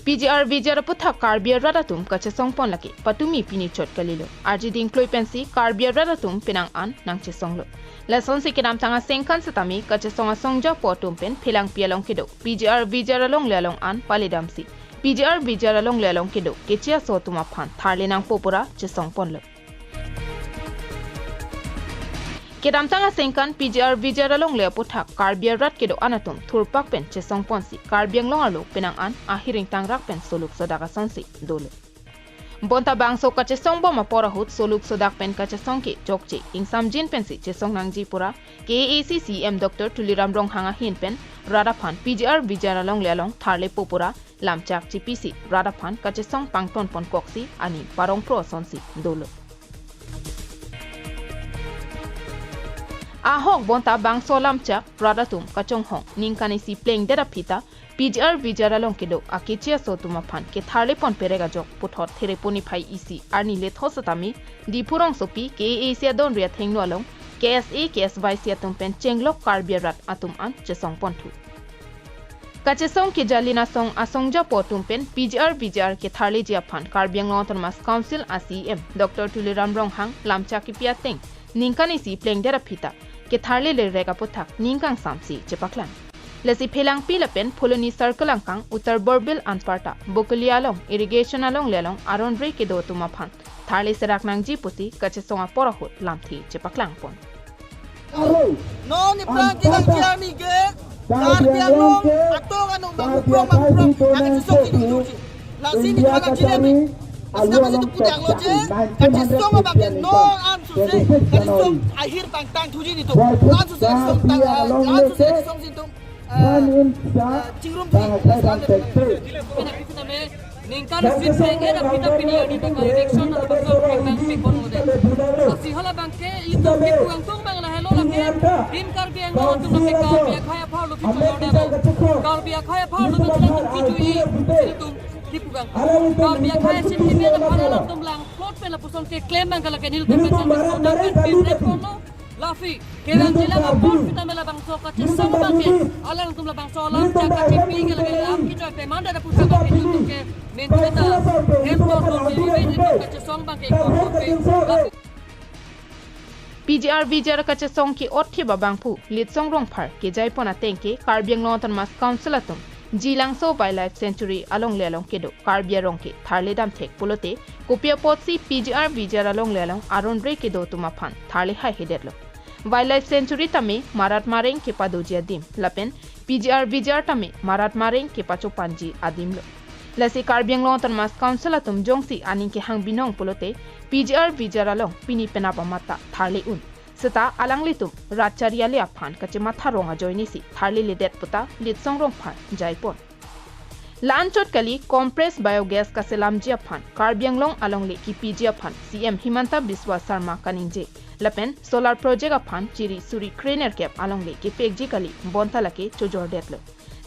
PGR VGR aphuthak karbia radatum kachesong pon laki patumi pini chot kalilo RG ding kloi pensi karbia radatum pinang an nang chesong lo lason si kinam tanga sengkan satami kachesong asongja potum pen philang pialong kido PGR VGR along lalong an palidam si PGR VGR along lalong kido kechia so tuma phan tharle nang popura chesong pon lo Kedam tanga sengkan PGR VGR along le aphuthak karbia rat kedo anatum thurpak pen chesong ponsi karbiang long alo penang an ahiring tangrak pen soluk sodaka sonsi dolo bonta bangso ka chesong boma porahut soluk sodak pen ka chesong ki jokche ingsam jin pensi chesong nangji pura KACCM Dr Tuliram rong hanga hin pen radaphan PGR VGR along le along tharle popura lamchak GPC radaphan ka chesong pangton pon koksi ani parong pro sonsi dolo Ahok bonta bang solam chak radatum kachong hong ningkani si playing dera pita PGR VGR along kedo akichia sotuma phan ke tharle pon perega jok puthot thereponi phai isi arni le thosatami dipurong sopi ke asia don ria thengno along KSA KSY sia tum pen chenglok karbiarat atum an chesong pon thu kachesong ke jalina song asongja potum pen PGR VGR ke tharle jia phan karbiang autonomous council ACM Dr Tuliram rong hang lamcha ki pia teng ningkani si playing dera pita ke tharle le rega puthak ningkang samsi chepaklan lesi phelang pila pen pholoni circle angkang uttar borbil anparta bokali along irrigation along lelong aron re ke do tuma phan tharle serak nangji pusi kachesonga porahut lamthi chepaklang pon no ni prang ki kiami ke karbiang long atong anu bang ang susok ki la sini kana jinemi Asama itu pudang loje, kachesong abang no an susah, kachesong akhir tang tujuh itu, an susah song tang, an susah song situ, cingrum Ningkan fit pengen kita pilih di tengah election atau betul pengen pikon mode. Asi hala bangke itu pipu ang tung bang lah hello lagi. Tim karbiang lo tu nak karbiang kaya pau lo pipu mode. Karbiang kaya pau lo tu nak pipu itu pipu gang. Karbiang kaya sini dia nak pada lo tu lang plot pe la puson ke claim bang kalau ke nil tu macam macam dan pinrep kono. Lafi, kerang jila kapon kita mela bangso kachesong bangke. Alang tum la bangso lam jaga pipi ke lagi lam kita pe manda ada pusat bangke itu ke menteta hemtor to itu kachesong bangke ko. PGR VGR kachesong ki othi babangpu litsong rong phar ke jaipona tengke karbiang lontan mas council atum jilang so wildlife sanctuary along lelong kedo karbia rongke tharle dam thek pulote kopia potsi PGR VGR along lelong aron re kedo tuma phan tharle hai hedetlo wildlife sanctuary tame marat mareng ke padojia dim lapen PGR VGR tame marat mareng ke pacho panji adim lo lasi karbiang lontan mas council atum jongsi aning ke hang binong pulote PGR VGR along pini penapa mata tharle un seta alang litum ratcharia le aphan kache matha ronga joini si tharle le det puta litsong rong phan jaipon lanchot kali compressed biogas ka selam ji aphan karbiang long along le ki PG aphan CM Himanta Biswa Sharma kaningje lapen solar project aphan chiri suri craner cap along le ki pekji kali bonta lake chojor detlo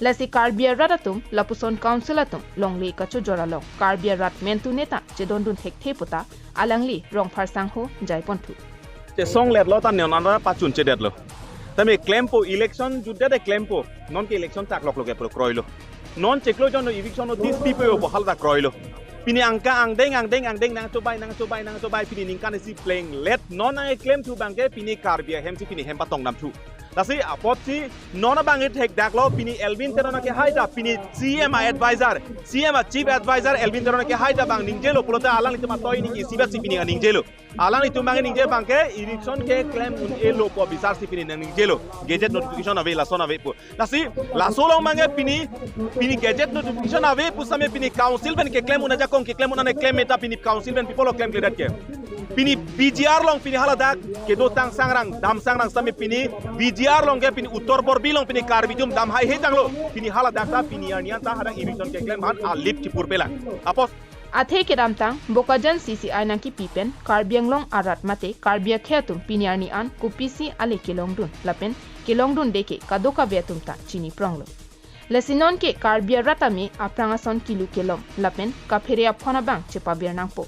lasi karbia radatum lapuson council atum long le ka chojora long karbia rat mentu neta chedondun hekte puta alangli rong phar sangho jaipon thu song let lo tan neon anra pachun chedet lo tame claim po election judde de claim po non ke election tak lok lo ke pro kroilo non cheklo jono eviction no this people bo halda kroilo pini angka angdeng nang cobai pini ningkan si playing let non ai claim tu bangke pini karbia hem si pini hem patong nam thu lasi apotsi non bangi tek daklo pini Elvin terona ke haida pini CM advisor CM chief advisor Elvin terona ke haida bang ningjelo pulota alang itu matoi ni siba si pini ningjelo alang itu mangi ningje bangke election ke claim un elo po bisar si pini ningjelo gadget notification ave la sona ave po lasi la solo mangi pini gadget notification ave pu same pini council ben ke claim una jakong ke claim una ne claim eta pini council ben people claim ke ke pini PGR long pini haladak ke do tang sangrang dam sangrang same pini VGR long ke pini uttor borbi long pini karbijum dam hai he janglo pini haladak ta pini arnian ta hadang election ke claim han a lip chipur pela apos athe kedamtang bokajan CCI nangki pipen karbiang long arat mate karbia kheatum piniarni an kupisi ale kelongdun lapen kelongdun deke kadoka vetum ta chini pronglo lesinon ke karbia ratame aprangason kilu kelom lapen kapheria phona bang chepa bernangpo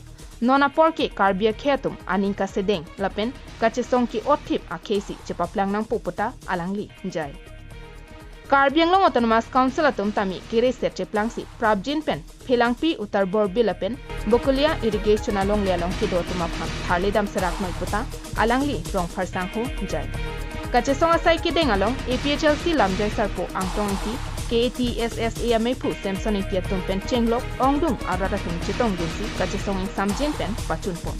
nona porke karbia kheatum aninka sedeng lapen kachesong ki othip akhesi chepa plang nang poputa alangli jai Karbi Anglong Autonomous Council atum tami kiri serche plangsi Prabjin pen Philangpi Uttar Borbil pen Bokulia irrigation along lialong kido tumapam Tharli dam serak noi puta alangli rong pharsang ho jai kachesong asai kideng along APHLC lamjai sarpo angtong ki KTSSA mepu Samson India tumpen chenglok ongdung araratum chitong dunsi kachesong ing samjin pen pachun pon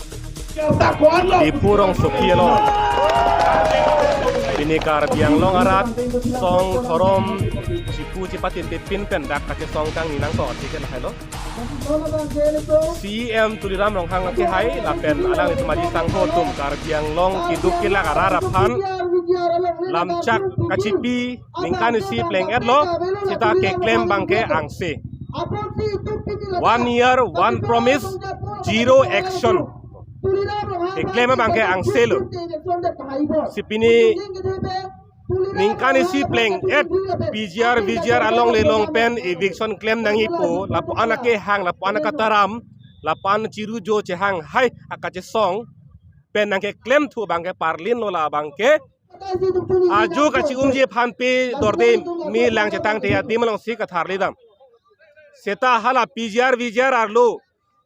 Diphu rong sokielo Binikar biang long arat song thorom cipu cipatin pin pen dak kachesong kang ninang ko tiken halo CM tuliram rong hang ke hai la pen alang itu maji sangko tum kar biang long kiduk kila karara phan lamchak kacipi ningkan si pleng edlo kita ke claim bangke angse 1 year 1 promise 0 action claim bangke angse lo sipini ningkani si pleng et PGR VGR along le long pen eviction claim nangi po lapo anake hang lapo anaka taram lapan ciru jo che hang hai akache song pen nangke claim thu bangke parlin lola bangke aju kachi umje phan pe dorde mi lang chetang te adim long si kathar lidam seta hala PGR VGR arlo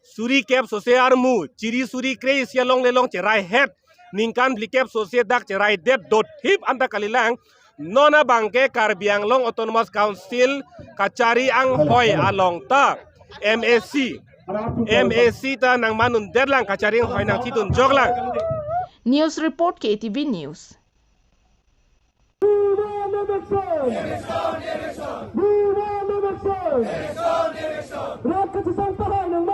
suri cap sose armu ciri suri kre sia long le long che rai head ningkan blikep sose dak che rai det dot hip anda kalilang nona bangke Karbiang Long Autonomous Council kacari ang hoy along ta MAC ta nang manun derlang kacari ang hoy nang titun joglang News Report KTV News Direction.